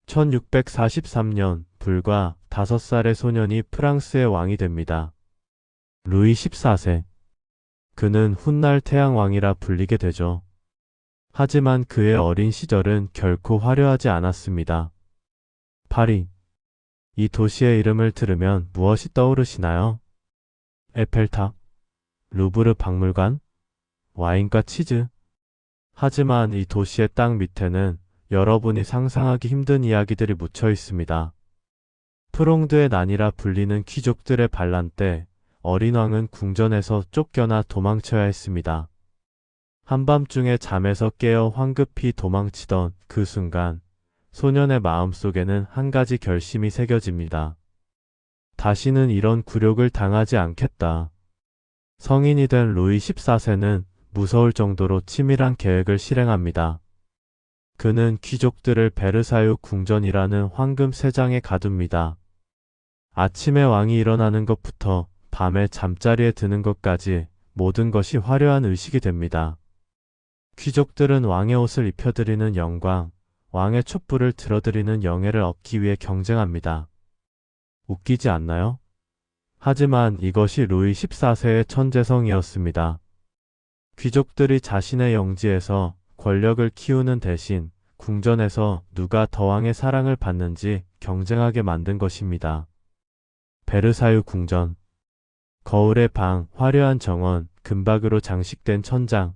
1643년 불과 5살의 소년이 프랑스의 왕이 됩니다. 루이 14세. 그는 훗날 태양왕이라 불리게 되죠. 하지만 그의 어린 시절은 결코 화려하지 않았습니다. 파리. 이 도시의 이름을 들으면 무엇이 떠오르시나요? 에펠탑, 루브르 박물관, 와인과 치즈. 하지만 이 도시의 땅 밑에는 여러분이 상상하기 힘든 이야기들이 묻혀 있습니다. 프롱드의 난이라 불리는 귀족들의 반란 때 어린 왕은 궁전에서 쫓겨나 도망쳐야 했습니다. 한밤중에 잠에서 깨어 황급히 도망치던 그 순간 소년의 마음속에는 한 가지 결심이 새겨집니다. 다시는 이런 굴욕을 당하지 않겠다. 성인이 된 루이 14세는 무서울 정도로 치밀한 계획을 실행합니다. 그는 귀족들을 베르사유 궁전이라는 황금 세장에 가둡니다. 아침에 왕이 일어나는 것부터 밤에 잠자리에 드는 것까지 모든 것이 화려한 의식이 됩니다. 귀족들은 왕의 옷을 입혀드리는 영광, 왕의 촛불을 들어드리는 영예를 얻기 위해 경쟁합니다. 웃기지 않나요? 하지만 이것이 루이 14세의 천재성이었습니다. 귀족들이 자신의 영지에서 권력을 키우는 대신 궁전에서 누가 더 왕의 사랑을 받는지 경쟁하게 만든 것입니다. 베르사유 궁전. 거울의 방, 화려한 정원, 금박으로 장식된 천장.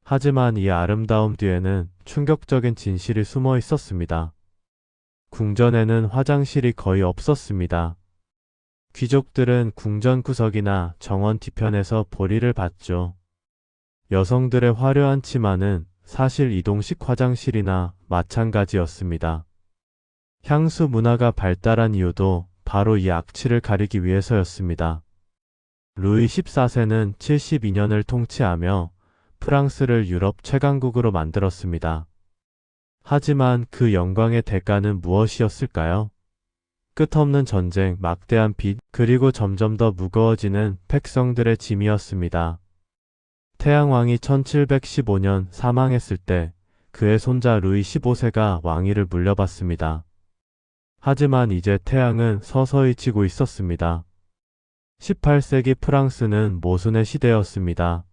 하지만 이 아름다움 뒤에는 충격적인 진실이 숨어 있었습니다. 궁전에는 화장실이 거의 없었습니다. 귀족들은 궁전 구석이나 정원 뒤편에서 보리를 봤죠. 여성들의 화려한 치마는 사실 이동식 화장실이나 마찬가지였습니다. 향수 문화가 발달한 이유도 바로 이 악취를 가리기 위해서였습니다. 루이 14세는 72년을 통치하며 프랑스를 유럽 최강국으로 만들었습니다. 하지만 그 영광의 대가는 무엇이었을까요? 끝없는 전쟁, 막대한 빚, 그리고 점점 더 무거워지는 백성들의 짐이었습니다. 태양왕이 1715년 사망했을 때 그의 손자 루이 15세가 왕위를 물려받습니다. 하지만 이제 태양은 서서히 지고 있었습니다. 18세기 프랑스는 모순의 시대였습니다.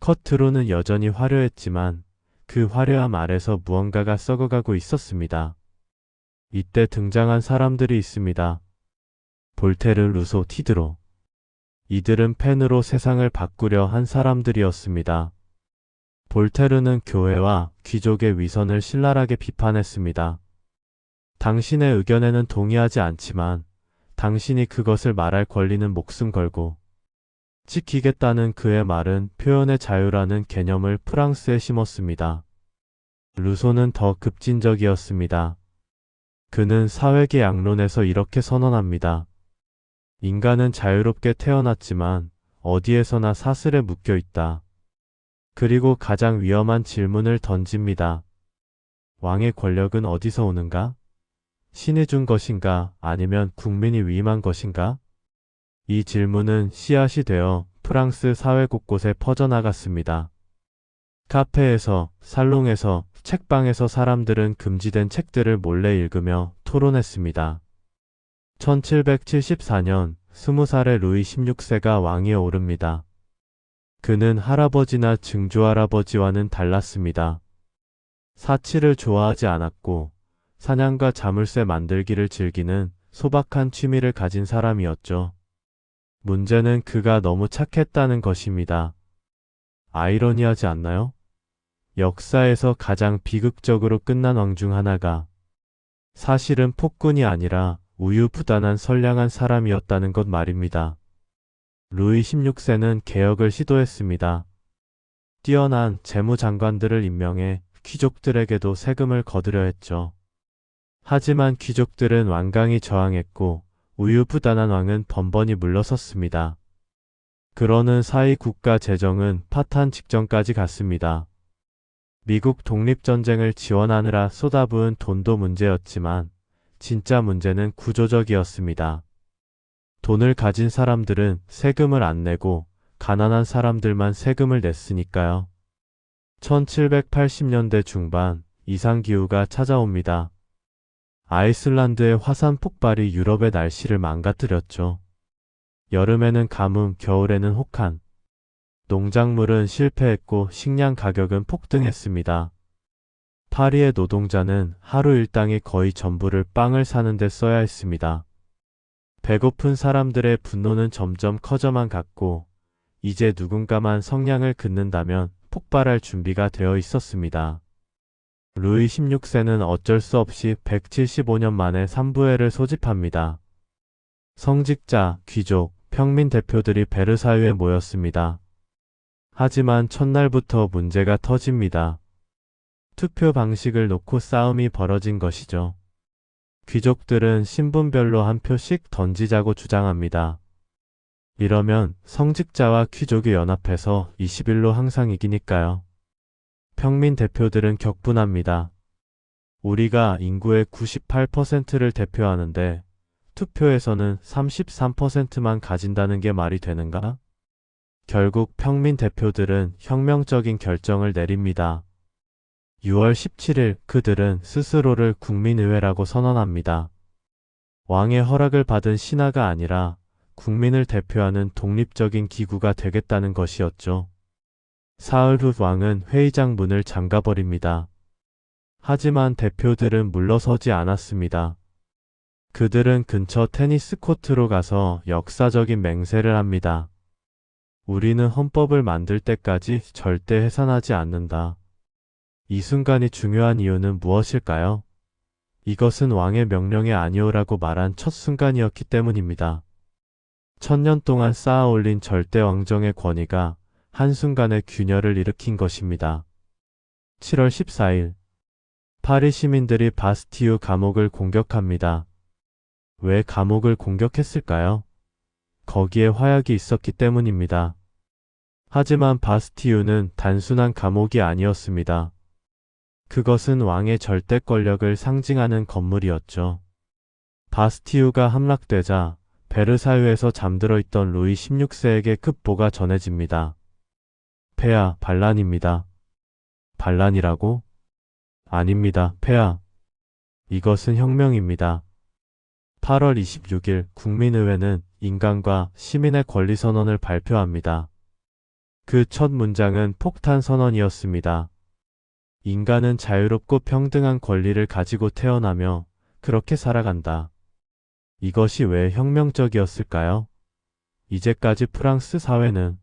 커트로는 여전히 화려했지만 그 화려함 아래서 무언가가 썩어가고 있었습니다. 이때 등장한 사람들이 있습니다. 볼테르, 루소, 티드로. 이들은 펜으로 세상을 바꾸려 한 사람들이었습니다. 볼테르는 교회와 귀족의 위선을 신랄하게 비판했습니다. 당신의 의견에는 동의하지 않지만 당신이 그것을 말할 권리는 목숨 걸고 지키겠다는 그의 말은 표현의 자유라는 개념을 프랑스에 심었습니다. 루소는 더 급진적이었습니다. 그는 사회계 양론에서 이렇게 선언합니다. 인간은 자유롭게 태어났지만 어디에서나 사슬에 묶여 있다. 그리고 가장 위험한 질문을 던집니다. 왕의 권력은 어디서 오는가? 신이 준 것인가? 아니면 국민이 위임한 것인가? 이 질문은 씨앗이 되어 프랑스 사회 곳곳에 퍼져나갔습니다. 카페에서, 살롱에서, 책방에서 사람들은 금지된 책들을 몰래 읽으며 토론했습니다. 1774년 20살의 루이 16세가 왕위에 오릅니다. 그는 할아버지나 증조할아버지와는 달랐습니다. 사치를 좋아하지 않았고 사냥과 자물쇠 만들기를 즐기는 소박한 취미를 가진 사람이었죠. 문제는 그가 너무 착했다는 것입니다. 아이러니하지 않나요? 역사에서 가장 비극적으로 끝난 왕 중 하나가 사실은 폭군이 아니라 우유부단한 선량한 사람이었다는 것 말입니다. 루이 16세는 개혁을 시도했습니다. 뛰어난 재무장관들을 임명해 귀족들에게도 세금을 거두려 했죠. 하지만 귀족들은 완강히 저항했고 우유부단한 왕은 번번이 물러섰습니다. 그러는 사이 국가 재정은 파탄 직전까지 갔습니다. 미국 독립전쟁을 지원하느라 쏟아부은 돈도 문제였지만 진짜 문제는 구조적이었습니다. 돈을 가진 사람들은 세금을 안 내고 가난한 사람들만 세금을 냈으니까요. 1780년대 중반 이상기후가 찾아옵니다. 아이슬란드의 화산 폭발이 유럽의 날씨를 망가뜨렸죠. 여름에는 가뭄, 겨울에는 혹한. 농작물은 실패했고 식량 가격은 폭등했습니다. 파리의 노동자는 하루 일당의 거의 전부를 빵을 사는 데 써야 했습니다. 배고픈 사람들의 분노는 점점 커져만 갔고 이제 누군가만 성량을 긋는다면 폭발할 준비가 되어 있었습니다. 루이 16세는 어쩔 수 없이 175년 만에 삼부회를 소집합니다. 성직자, 귀족, 평민 대표들이 베르사유에 모였습니다. 하지만 첫날부터 문제가 터집니다. 투표 방식을 놓고 싸움이 벌어진 것이죠. 귀족들은 신분별로 한 표씩 던지자고 주장합니다. 이러면 성직자와 귀족이 연합해서 20일로 항상 이기니까요. 평민 대표들은 격분합니다. 우리가 인구의 98%를 대표하는데 투표에서는 33%만 가진다는 게 말이 되는가? 결국 평민 대표들은 혁명적인 결정을 내립니다. 6월 17일 그들은 스스로를 국민의회라고 선언합니다. 왕의 허락을 받은 신하가 아니라 국민을 대표하는 독립적인 기구가 되겠다는 것이었죠. 사흘 후 왕은 회의장 문을 잠가버립니다. 하지만 대표들은 물러서지 않았습니다. 그들은 근처 테니스 코트로 가서 역사적인 맹세를 합니다. 우리는 헌법을 만들 때까지 절대 해산하지 않는다. 이 순간이 중요한 이유는 무엇일까요? 이것은 왕의 명령이 아니오라고 말한 첫 순간이었기 때문입니다. 1000년 동안 쌓아 올린 절대 왕정의 권위가 한순간에 균열을 일으킨 것입니다. 7월 14일 파리 시민들이 바스티유 감옥을 공격합니다. 왜 감옥을 공격했을까요? 거기에 화약이 있었기 때문입니다. 하지만 바스티유는 단순한 감옥이 아니었습니다. 그것은 왕의 절대 권력을 상징하는 건물이었죠. 바스티유가 함락되자 베르사유에서 잠들어 있던 루이 16세에게 급보가 전해집니다. 폐하, 반란입니다. 반란이라고? 아닙니다, 폐하. 이것은 혁명입니다. 8월 26일 국민의회는 인간과 시민의 권리선언을 발표합니다. 그 첫 문장은 폭탄 선언이었습니다. 인간은 자유롭고 평등한 권리를 가지고 태어나며 그렇게 살아간다. 이것이 왜 혁명적이었을까요? 이제까지 프랑스 사회는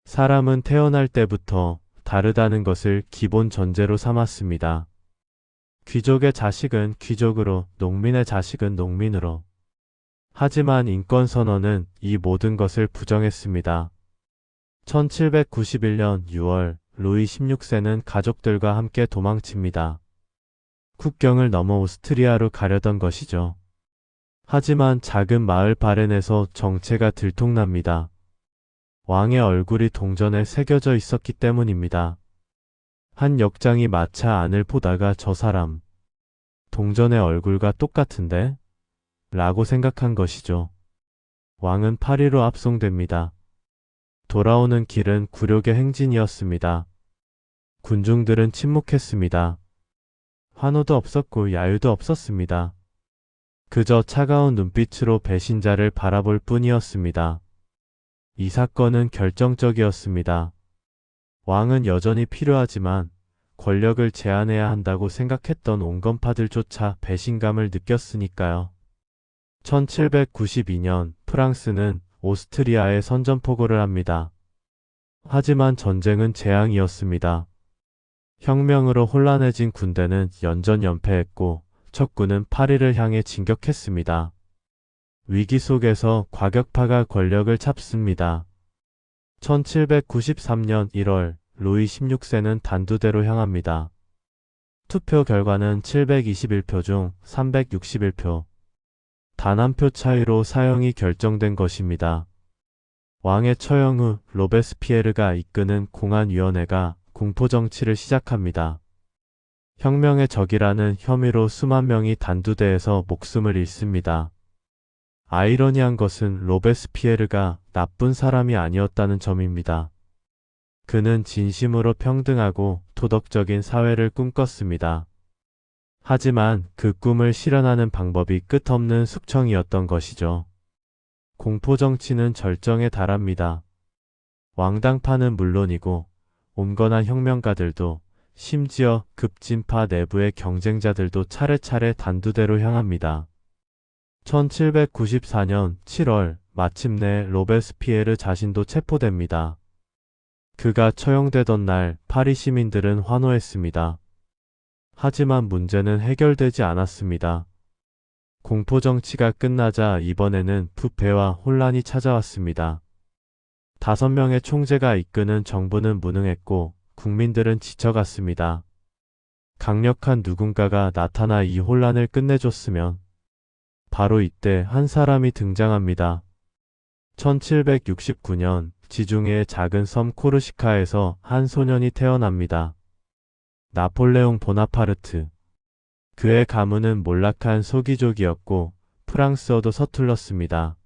사람은 태어날 때부터 다르다는 것을 기본 전제로 삼았습니다. 귀족의 자식은 귀족으로, 농민의 자식은 농민으로. 하지만 인권선언은 이 모든 것을 부정했습니다. 1791년 6월 루이 16세는 가족들과 함께 도망칩니다. 국경을 넘어 오스트리아로 가려던 것이죠. 하지만 작은 마을 바렌에서 정체가 들통납니다. 왕의 얼굴이 동전에 새겨져 있었기 때문입니다. 한 역장이 마차 안을 보다가 저 사람, 동전의 얼굴과 똑같은데? 라고 생각한 것이죠. 왕은 파리로 압송됩니다. 돌아오는 길은 굴욕의 행진이었습니다. 군중들은 침묵했습니다. 환호도 없었고 야유도 없었습니다. 그저 차가운 눈빛으로 배신자를 바라볼 뿐이었습니다. 이 사건은 결정적이었습니다. 왕은 여전히 필요하지만 권력을 제한해야 한다고 생각했던 온건파들조차 배신감을 느꼈으니까요. 1792년 프랑스는 오스트리아에 선전포고를 합니다. 하지만 전쟁은 재앙이었습니다. 혁명으로 혼란해진 군대는 연전연패했고 적군은 파리를 향해 진격했습니다. 위기 속에서 과격파가 권력을 잡습니다. 1793년 1월 루이 16세는 단두대로 향합니다. 투표 결과는 721표 중 361표. 단 한 표 차이로 사형이 결정된 것입니다. 왕의 처형 후 로베스피에르가 이끄는 공안위원회가 공포정치를 시작합니다. 혁명의 적이라는 혐의로 수만 명이 단두대에서 목숨을 잃습니다. 아이러니한 것은 로베스피에르가 나쁜 사람이 아니었다는 점입니다. 그는 진심으로 평등하고 도덕적인 사회를 꿈꿨습니다. 하지만 그 꿈을 실현하는 방법이 끝없는 숙청이었던 것이죠. 공포정치는 절정에 달합니다. 왕당파는 물론이고 온건한 혁명가들도 심지어 급진파 내부의 경쟁자들도 차례차례 단두대로 향합니다. 1794년 7월 마침내 로베스피에르 자신도 체포됩니다. 그가 처형되던 날 파리 시민들은 환호했습니다. 하지만 문제는 해결되지 않았습니다. 공포정치가 끝나자 이번에는 부패와 혼란이 찾아왔습니다. 5명의 총재가 이끄는 정부는 무능했고 국민들은 지쳐갔습니다. 강력한 누군가가 나타나 이 혼란을 끝내줬으면. 바로 이때 한 사람이 등장합니다. 1769년 지중해의 작은 섬 코르시카에서 한 소년이 태어납니다. 나폴레옹 보나파르트. 그의 가문은 몰락한 소기족이었고 프랑스어도 서툴렀습니다.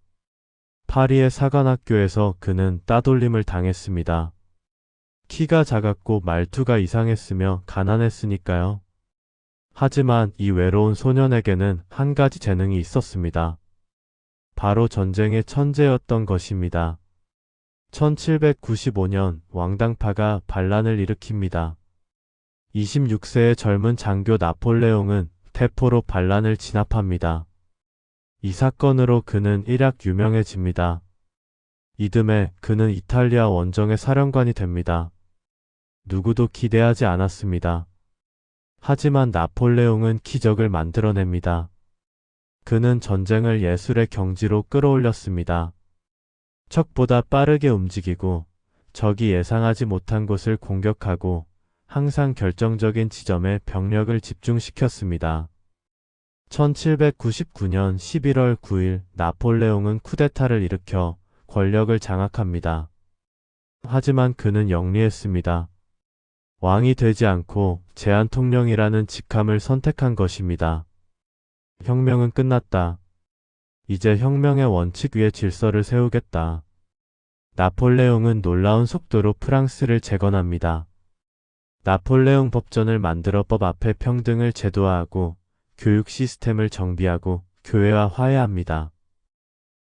파리의 사관학교에서 그는 따돌림을 당했습니다. 키가 작았고 말투가 이상했으며 가난했으니까요. 하지만 이 외로운 소년에게는 한 가지 재능이 있었습니다. 바로 전쟁의 천재였던 것입니다. 1795년 왕당파가 반란을 일으킵니다. 26세의 젊은 장교 나폴레옹은 대포로 반란을 진압합니다. 이 사건으로 그는 일약 유명해집니다. 이듬해 그는 이탈리아 원정의 사령관이 됩니다. 누구도 기대하지 않았습니다. 하지만 나폴레옹은 기적을 만들어냅니다. 그는 전쟁을 예술의 경지로 끌어올렸습니다. 척보다 빠르게 움직이고 적이 예상하지 못한 곳을 공격하고 항상 결정적인 지점에 병력을 집중시켰습니다. 1799년 11월 9일 나폴레옹은 쿠데타를 일으켜 권력을 장악합니다. 하지만 그는 영리했습니다. 왕이 되지 않고 제한통령이라는 직함을 선택한 것입니다. 혁명은 끝났다. 이제 혁명의 원칙 위에 질서를 세우겠다. 나폴레옹은 놀라운 속도로 프랑스를 재건합니다. 나폴레옹 법전을 만들어 법 앞에 평등을 제도화하고 교육 시스템을 정비하고 교회와 화해합니다.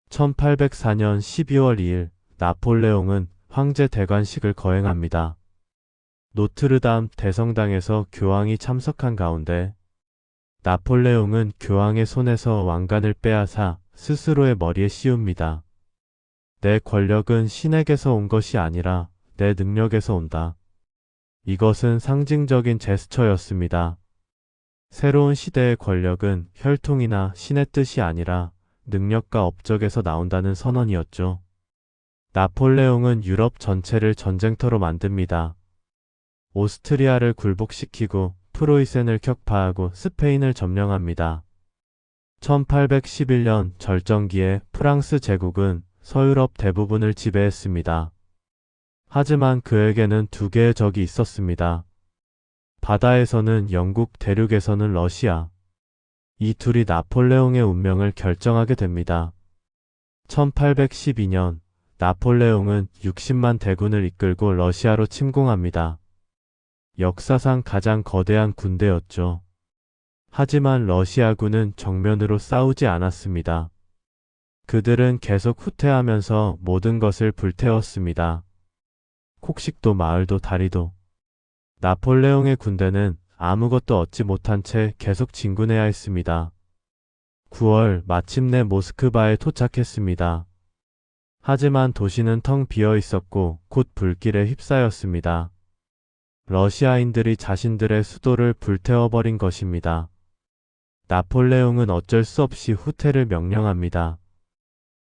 1804년 12월 2일 나폴레옹은 황제 대관식을 거행합니다. 노트르담 대성당에서 교황이 참석한 가운데 나폴레옹은 교황의 손에서 왕관을 빼앗아 스스로의 머리에 씌웁니다. 내 권력은 신에게서 온 것이 아니라 내 능력에서 온다. 이것은 상징적인 제스처였습니다. 새로운 시대의 권력은 혈통이나 신의 뜻이 아니라 능력과 업적에서 나온다는 선언이었죠. 나폴레옹은 유럽 전체를 전쟁터로 만듭니다. 오스트리아를 굴복시키고 프로이센을 격파하고 스페인을 점령합니다. 1811년 절정기에 프랑스 제국은 서유럽 대부분을 지배했습니다. 하지만 그에게는 두 개의 적이 있었습니다. 바다에서는 영국, 대륙에서는 러시아. 이 둘이 나폴레옹의 운명을 결정하게 됩니다. 1812년 나폴레옹은 60만 대군을 이끌고 러시아로 침공합니다. 역사상 가장 거대한 군대였죠. 하지만 러시아군은 정면으로 싸우지 않았습니다. 그들은 계속 후퇴하면서 모든 것을 불태웠습니다. 곡식도 마을도 다리도. 나폴레옹의 군대는 아무것도 얻지 못한 채 계속 진군해야 했습니다. 9월 마침내 모스크바에 도착했습니다. 하지만 도시는 텅 비어 있었고 곧 불길에 휩싸였습니다. 러시아인들이 자신들의 수도를 불태워버린 것입니다. 나폴레옹은 어쩔 수 없이 후퇴를 명령합니다.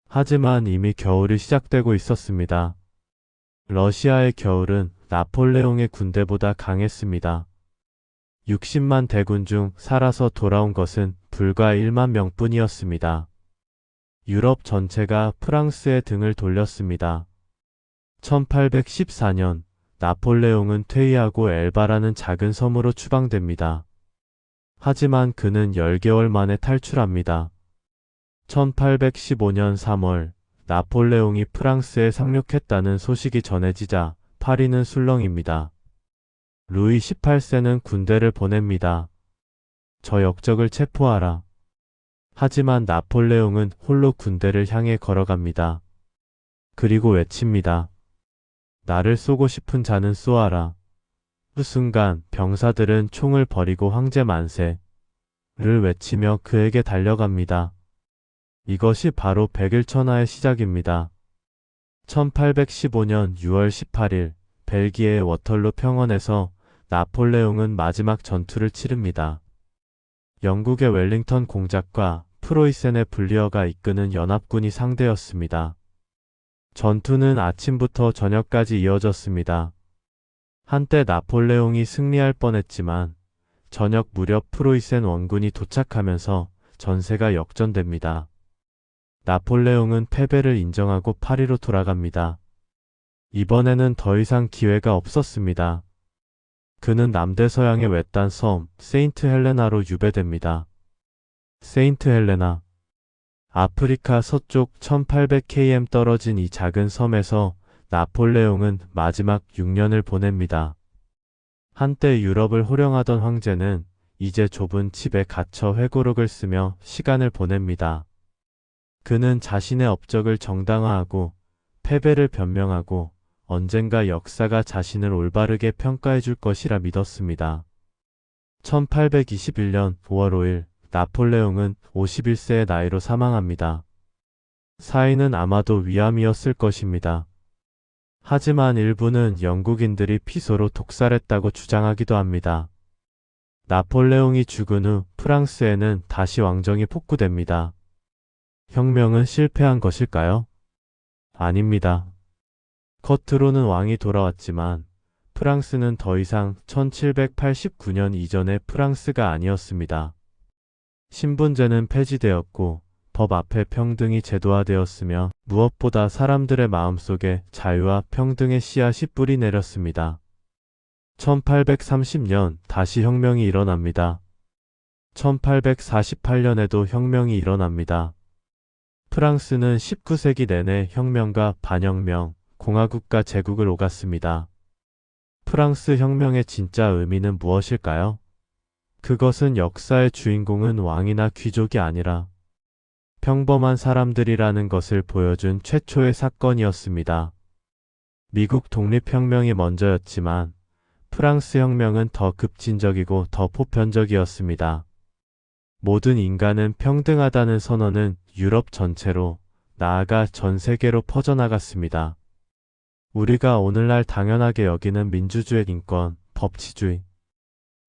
하지만 이미 겨울이 시작되고 있었습니다. 러시아의 겨울은 나폴레옹의 군대보다 강했습니다. 60만 대군 중 살아서 돌아온 것은 불과 1만 명뿐이었습니다. 유럽 전체가 프랑스의 등을 돌렸습니다. 1814년 나폴레옹은 퇴위하고 엘바라는 작은 섬으로 추방됩니다. 하지만 그는 10개월 만에 탈출합니다. 1815년 3월 나폴레옹이 프랑스에 상륙했다는 소식이 전해지자 파리는 술렁입니다. 루이 18세는 군대를 보냅니다. 저 역적을 체포하라. 하지만 나폴레옹은 홀로 군대를 향해 걸어갑니다. 그리고 외칩니다. 나를 쏘고 싶은 자는 쏘아라. 그 순간 병사들은 총을 버리고 황제 만세를 외치며 그에게 달려갑니다. 이것이 바로 백일천하의 시작입니다. 1815년 6월 18일 벨기에의 워털루 평원에서 나폴레옹은 마지막 전투를 치릅니다. 영국의 웰링턴 공작과 프로이센의 블리어가 이끄는 연합군이 상대였습니다. 전투는 아침부터 저녁까지 이어졌습니다. 한때 나폴레옹이 승리할 뻔했지만 저녁 무렵 프로이센 원군이 도착하면서 전세가 역전됩니다. 나폴레옹은 패배를 인정하고 파리로 돌아갑니다. 이번에는 더 이상 기회가 없었습니다. 그는 남대서양의 외딴 섬 세인트 헬레나로 유배됩니다. 세인트 헬레나. 아프리카 서쪽 1800km 떨어진 이 작은 섬에서 나폴레옹은 마지막 6년을 보냅니다. 한때 유럽을 호령하던 황제는 이제 좁은 칩에 갇혀 회고록을 쓰며 시간을 보냅니다. 그는 자신의 업적을 정당화하고 패배를 변명하고 언젠가 역사가 자신을 올바르게 평가해 줄 것이라 믿었습니다. 1821년 5월 5일 나폴레옹은 51세의 나이로 사망합니다. 사인은 아마도 위암이었을 것입니다. 하지만 일부는 영국인들이 피소로 독살했다고 주장하기도 합니다. 나폴레옹이 죽은 후 프랑스에는 다시 왕정이 복구됩니다. 혁명은 실패한 것일까요? 아닙니다. 겉으로는 왕이 돌아왔지만 프랑스는 더 이상 1789년 이전의 프랑스가 아니었습니다. 신분제는 폐지되었고 법 앞에 평등이 제도화되었으며 무엇보다 사람들의 마음속에 자유와 평등의 씨앗이 뿌리 내렸습니다. 1830년 다시 혁명이 일어납니다. 1848년에도 혁명이 일어납니다. 프랑스는 19세기 내내 혁명과 반혁명, 공화국과 제국을 오갔습니다. 프랑스 혁명의 진짜 의미는 무엇일까요? 그것은 역사의 주인공은 왕이나 귀족이 아니라 평범한 사람들이라는 것을 보여준 최초의 사건이었습니다. 미국 독립혁명이 먼저였지만 프랑스 혁명은 더 급진적이고 더 보편적이었습니다. 모든 인간은 평등하다는 선언은 유럽 전체로, 나아가 전 세계로 퍼져나갔습니다. 우리가 오늘날 당연하게 여기는 민주주의, 인권, 법치주의.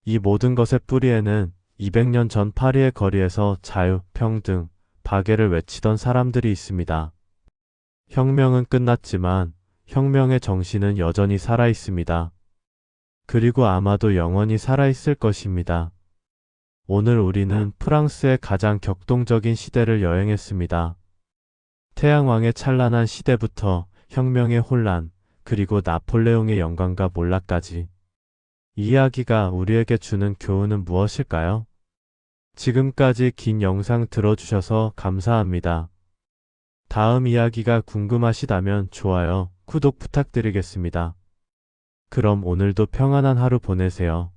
이 모든 것의 뿌리에는 200년 전 파리의 거리에서 자유, 평등, 박애를 외치던 사람들이 있습니다. 혁명은 끝났지만 혁명의 정신은 여전히 살아있습니다. 그리고 아마도 영원히 살아있을 것입니다. 오늘 우리는 프랑스의 가장 격동적인 시대를 여행했습니다. 태양왕의 찬란한 시대부터 혁명의 혼란, 그리고 나폴레옹의 영광과 몰락까지. 이 이야기가 우리에게 주는 교훈은 무엇일까요? 지금까지 긴 영상 들어주셔서 감사합니다. 다음 이야기가 궁금하시다면 좋아요, 구독 부탁드리겠습니다. 그럼 오늘도 평안한 하루 보내세요.